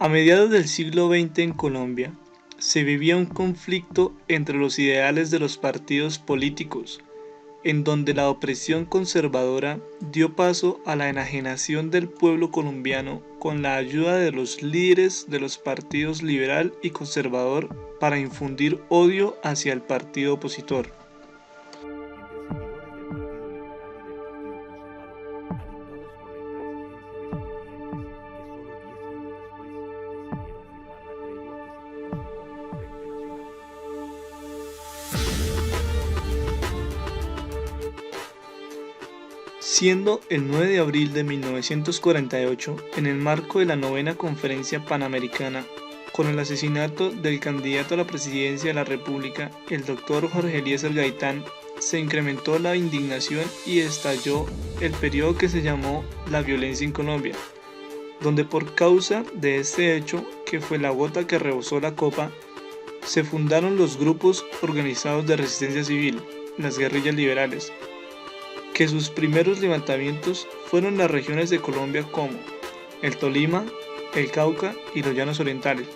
A mediados del siglo XX en Colombia, se vivía un conflicto entre los ideales de los partidos políticos, en donde la opresión conservadora dio paso a la enajenación del pueblo colombiano con la ayuda de los líderes de los partidos liberal y conservador para infundir odio hacia el partido opositor. Entre seguidores del Partido Liberal y del Partido Conservador, alentados por la intransigencia de sus dirigentes, que solo 10 años después decidieron firmar la tregua que se conoce como Frente Nacional. Siendo el 9 de abril de 1948, en el marco de la novena Conferencia Panamericana, con el asesinato del candidato a la presidencia de la República, el doctor Jorge Eliezer Gaitán, se incrementó la indignación y estalló el periodo que se llamó la violencia en Colombia, donde por causa de este hecho, que fue la gota que rebosó la copa, se fundaron los grupos organizados de resistencia civil, las guerrillas liberales, que sus primeros levantamientos fueron en las regiones de Colombia como el Tolima, el Cauca y los Llanos Orientales,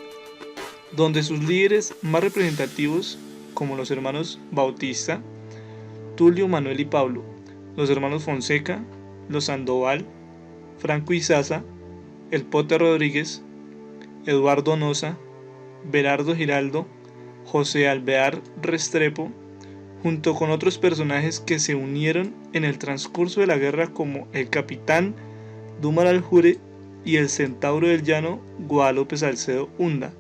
donde sus líderes más representativos, como los hermanos Bautista, Tulio, Manuel y Pablo, los hermanos Fonseca, los Sandoval, Franco Izaza, el Pote Rodríguez, Eduardo Noza, Berardo Giraldo, José Alvear Restrepo, junto con otros personajes que se unieron en el transcurso de la guerra como el capitán Dumar Aljure y el centauro del llano Guadalupe Salcedo Hunda.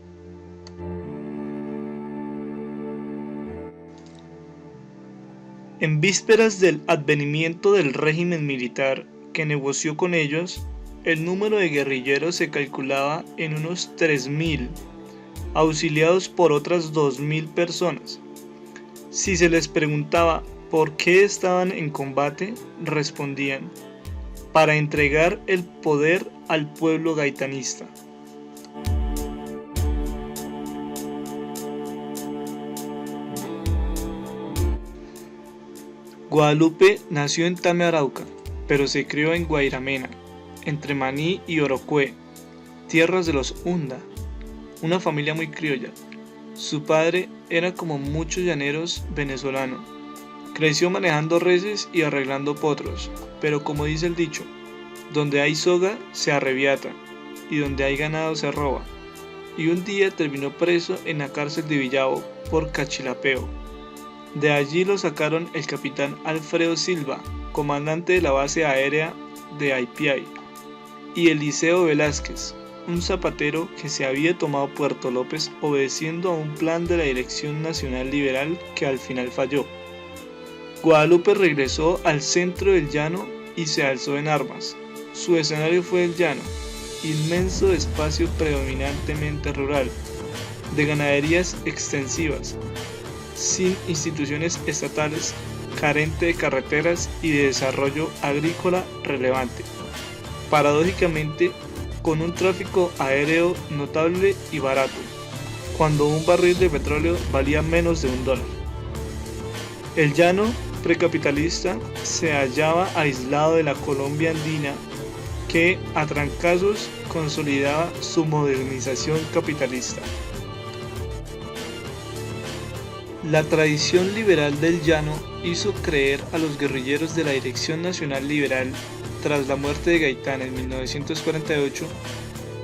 En vísperas del advenimiento del régimen militar que negoció con ellos, el número de guerrilleros se calculaba en unos 3.000, auxiliados por otras 2.000 personas. Si se les preguntaba por qué estaban en combate, respondían: para entregar el poder al pueblo gaitanista. Guadalupe nació en Tame, Arauca, pero se crió en Guairamena, entre Maní y Orocué, tierras de los Hunda, una familia muy criolla. Su padre era como muchos llaneros venezolano. Creció manejando reses y arreglando potros, pero como dice el dicho, donde hay soga se arrebiata y donde hay ganado se roba. Y un día terminó preso en la cárcel de Villavo por cachilapeo. De allí lo sacaron el capitán Alfredo Silva, comandante de la base aérea de Aipiay, y Eliseo Velázquez, un zapatero que se había tomado Puerto López obedeciendo a un plan de la Dirección Nacional Liberal que al final falló. Guadalupe regresó al centro del llano y se alzó en armas. Su escenario fue el llano, inmenso espacio predominantemente rural, de ganaderías extensivas, sin instituciones estatales, carente de carreteras y de desarrollo agrícola relevante. Paradójicamente, con un tráfico aéreo notable y barato, cuando un barril de petróleo valía menos de $1. El llano precapitalista se hallaba aislado de la Colombia andina que a trancazos consolidaba su modernización capitalista. La tradición liberal del llano hizo creer a los guerrilleros de la Dirección Nacional Liberal, tras la muerte de Gaitán en 1948,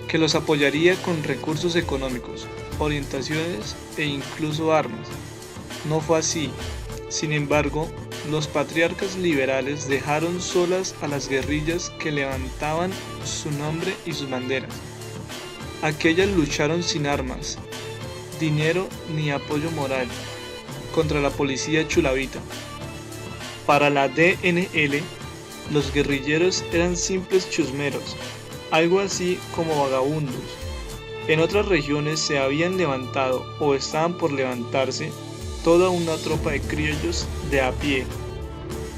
que los apoyaría con recursos económicos, orientaciones e incluso armas. No fue así. Sin embargo, los patriarcas liberales dejaron solas a las guerrillas que levantaban su nombre y sus banderas. Aquellas lucharon sin armas, dinero ni apoyo moral contra la policía chulavita. Para la DNL, los guerrilleros eran simples chusmeros, algo así como vagabundos. En otras regiones se habían levantado o estaban por levantarse toda una tropa de criollos de a pie.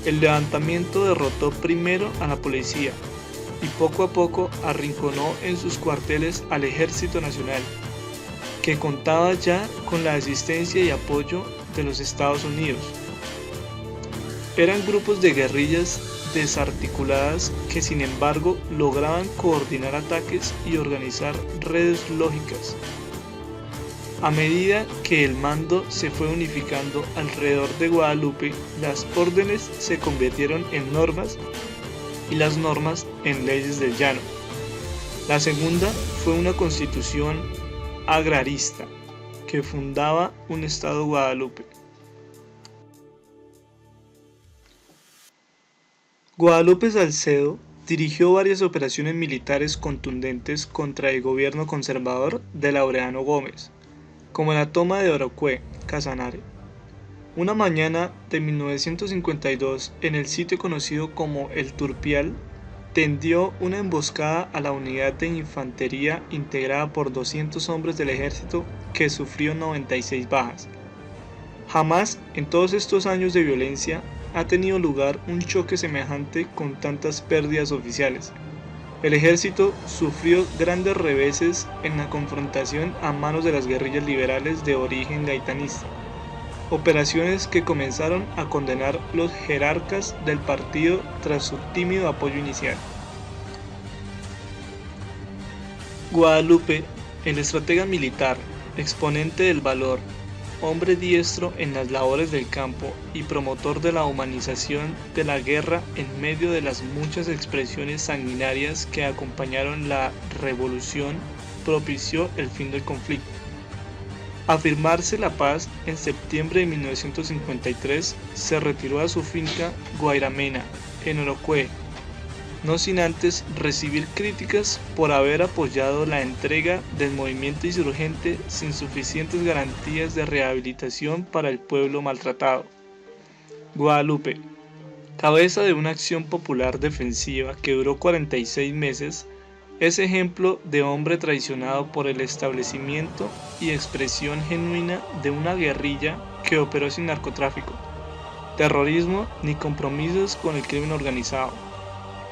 El levantamiento derrotó primero a la policía y poco a poco arrinconó en sus cuarteles al Ejército Nacional, que contaba ya con la asistencia y apoyo de los Estados Unidos. Eran grupos de guerrillas desarticuladas que sin embargo lograban coordinar ataques y organizar redes lógicas. A medida que el mando se fue unificando alrededor de Guadalupe, las órdenes se convirtieron en normas y las normas en leyes del llano. La segunda fue una constitución agrarista que fundaba un estado Guadalupe. Guadalupe Salcedo dirigió varias operaciones militares contundentes contra el gobierno conservador de Laureano Gómez, como la toma de Orocué, Casanare. Una mañana de 1952, en el sitio conocido como El Turpial, tendió una emboscada a la unidad de infantería integrada por 200 hombres del ejército que sufrió 96 bajas. Jamás en todos estos años de violencia ha tenido lugar un choque semejante con tantas pérdidas oficiales. El ejército sufrió grandes reveses en la confrontación a manos de las guerrillas liberales de origen gaitanista, operaciones que comenzaron a condenar los jerarcas del partido tras su tímido apoyo inicial. Guadalupe, el estratega militar, exponente del valor, hombre diestro en las labores del campo y promotor de la humanización de la guerra en medio de las muchas expresiones sanguinarias que acompañaron la revolución, propició el fin del conflicto. Afirmarse la paz en septiembre de 1953, se retiró a su finca Guairamena, en Orocué, no sin antes recibir críticas por haber apoyado la entrega del movimiento insurgente sin suficientes garantías de rehabilitación para el pueblo maltratado. Guadalupe, cabeza de una acción popular defensiva que duró 46 meses, es ejemplo de hombre traicionado por el establecimiento y expresión genuina de una guerrilla que operó sin narcotráfico, terrorismo ni compromisos con el crimen organizado.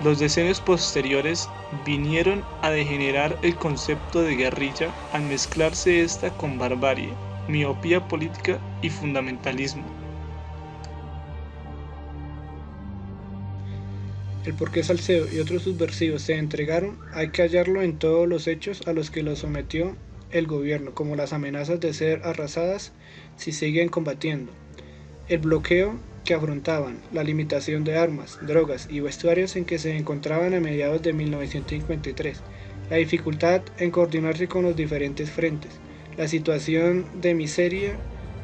Los decenios posteriores vinieron a degenerar el concepto de guerrilla al mezclarse esta con barbarie, miopía política y fundamentalismo. El por qué Salcedo y otros subversivos se entregaron hay que hallarlo en todos los hechos a los que los sometió el gobierno, como las amenazas de ser arrasadas si siguen combatiendo, el bloqueo que afrontaban, la limitación de armas, drogas y vestuarios en que se encontraban a mediados de 1953, la dificultad en coordinarse con los diferentes frentes, la situación de miseria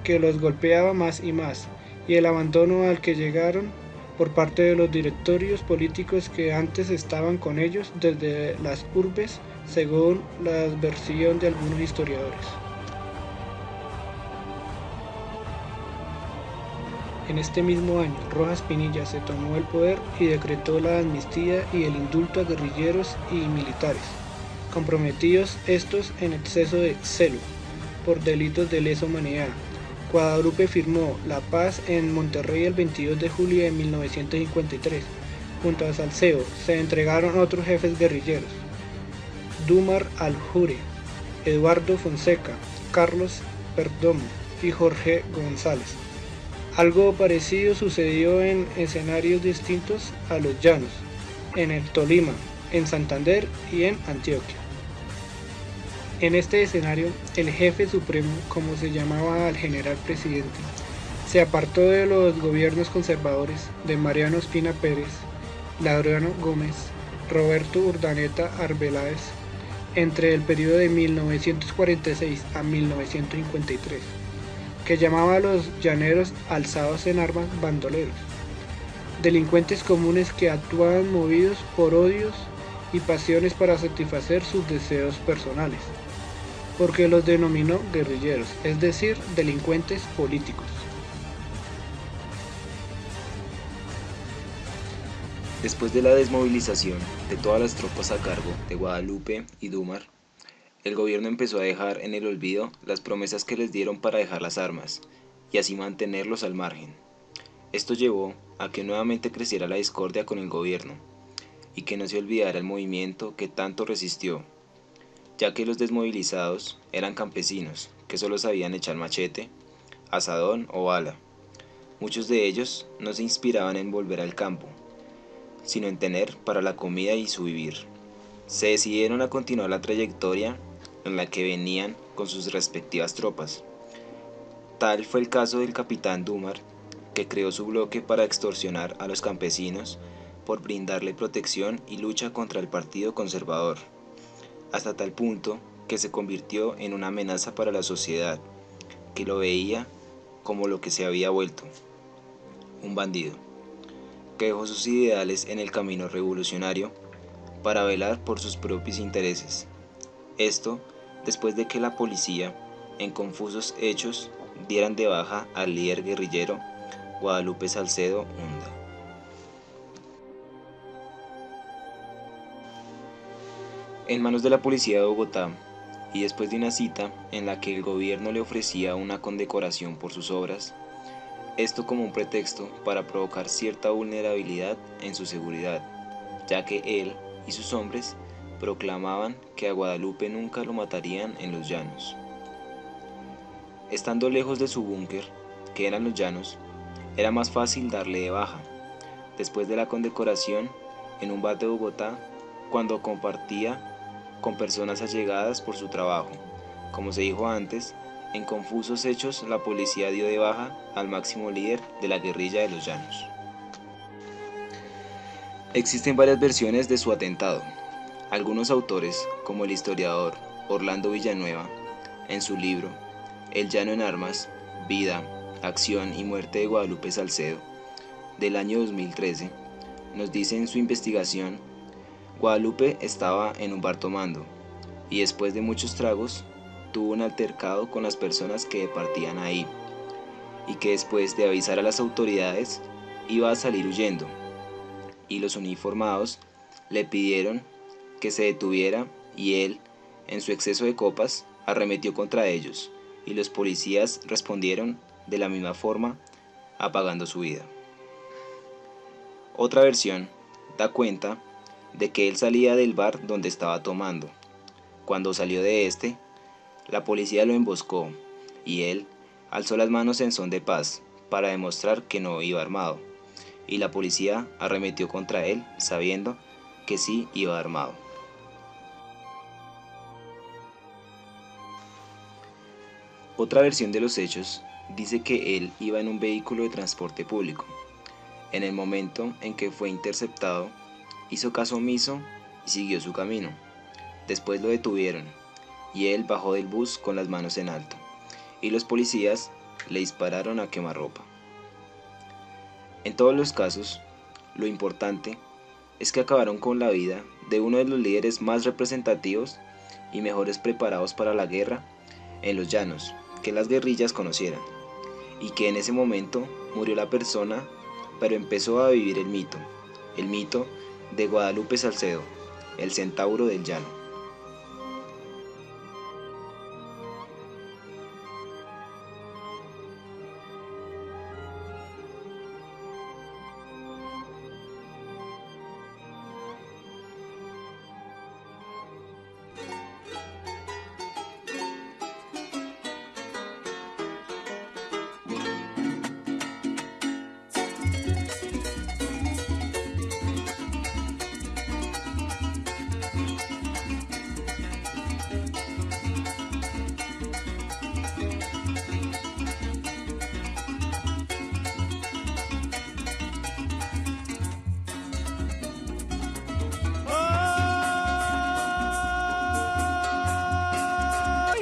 que los golpeaba más y el abandono al que llegaron por parte de los directorios políticos que antes estaban con ellos desde las urbes, según la versión de algunos historiadores. En este mismo año, Rojas Pinilla se tomó el poder y decretó la amnistía y el indulto a guerrilleros y militares, comprometidos estos en exceso de celo, por delitos de lesa humanidad. Guadalupe firmó la paz en Monterrey el 22 de julio de 1953. Junto a Salcedo se entregaron otros jefes guerrilleros: Dumar Aljure, Eduardo Fonseca, Carlos Perdomo y Jorge González. Algo parecido sucedió en escenarios distintos a los llanos, en el Tolima, en Santander y en Antioquia. En este escenario, el jefe supremo, como se llamaba al general presidente, se apartó de los gobiernos conservadores de Mariano Ospina Pérez, Laureano Gómez, Roberto Urdaneta Arbeláez, entre el periodo de 1946 a 1953, que llamaba a los llaneros alzados en armas bandoleros, delincuentes comunes que actuaban movidos por odios y pasiones para satisfacer sus deseos personales, porque los denominó guerrilleros, es decir, delincuentes políticos. Después de la desmovilización de todas las tropas a cargo de Guadalupe y Dumar, el gobierno empezó a dejar en el olvido las promesas que les dieron para dejar las armas y así mantenerlos al margen. Esto llevó a que nuevamente creciera la discordia con el gobierno y que no se olvidara el movimiento que tanto resistió, ya que los desmovilizados eran campesinos que solo sabían echar machete, asadón o bala. Muchos de ellos no se inspiraban en volver al campo, sino en tener para la comida y su vivir. Se decidieron a continuar la trayectoria en la que venían con sus respectivas tropas. Tal fue el caso del capitán Dumar, que creó su bloque para extorsionar a los campesinos por brindarle protección y lucha contra el Partido Conservador, hasta tal punto que se convirtió en una amenaza para la sociedad, que lo veía como lo que se había vuelto, un bandido, que dejó sus ideales en el camino revolucionario para velar por sus propios intereses. Esto después de que la policía, en confusos hechos, dieran de baja al líder guerrillero Guadalupe Salcedo Hunda. En manos de la policía de Bogotá, y después de una cita en la que el gobierno le ofrecía una condecoración por sus obras, esto como un pretexto para provocar cierta vulnerabilidad en su seguridad, ya que él y sus hombres proclamaban que a Guadalupe nunca lo matarían en los llanos. Estando lejos de su búnker, que eran los llanos, era más fácil darle de baja, después de la condecoración, en un bar de Bogotá, cuando compartía con personas allegadas por su trabajo. Como se dijo antes, en confusos hechos la policía dio de baja al máximo líder de la guerrilla de los llanos. Existen varias versiones de su atentado. Algunos autores, como el historiador Orlando Villanueva, en su libro El llano en armas, vida, acción y muerte de Guadalupe Salcedo, del año 2013, nos dice en su investigación: Guadalupe estaba en un bar tomando, y después de muchos tragos, tuvo un altercado con las personas que departían ahí, y que después de avisar a las autoridades, iba a salir huyendo, y los uniformados le pidieron que se detuviera, y él, en su exceso de copas, arremetió contra ellos, y los policías respondieron de la misma forma, apagando su vida. Otra versión da cuenta de que él salía del bar donde estaba tomando. Cuando salió de este, la policía lo emboscó, y él alzó las manos en son de paz, para demostrar que no iba armado, y la policía arremetió contra él, sabiendo que sí iba armado. Otra versión de los hechos dice que él iba en un vehículo de transporte público. En el momento en que fue interceptado, hizo caso omiso y siguió su camino. Después lo detuvieron, y él bajó del bus con las manos en alto, y los policías le dispararon a quemarropa. En todos los casos, lo importante es que acabaron con la vida de uno de los líderes más representativos y mejores preparados para la guerra en los llanos que las guerrillas conocieran, y que en ese momento murió la persona, pero empezó a vivir el mito de Guadalupe Salcedo, el centauro del llano.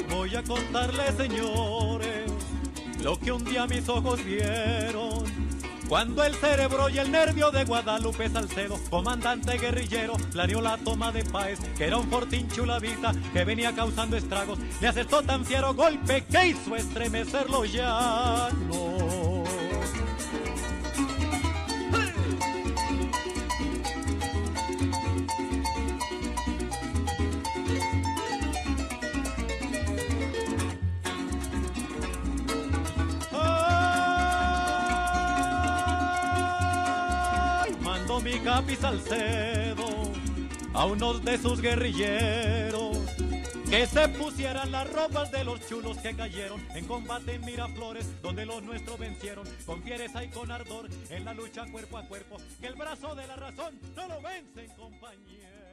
Voy a contarles, señores, lo que un día mis ojos vieron, cuando el cerebro y el nervio de Guadalupe Salcedo, comandante guerrillero, planeó la toma de Páez, que era un fortín chulavita que venía causando estragos. Le asestó tan fiero golpe que hizo estremecer los llanos. Mi capi Salcedo a unos de sus guerrilleros que se pusieran las ropas de los chulos que cayeron en combate en Miraflores, donde los nuestros vencieron con fiereza y con ardor en la lucha cuerpo a cuerpo, que el brazo de la razón no lo vencen, compañeros.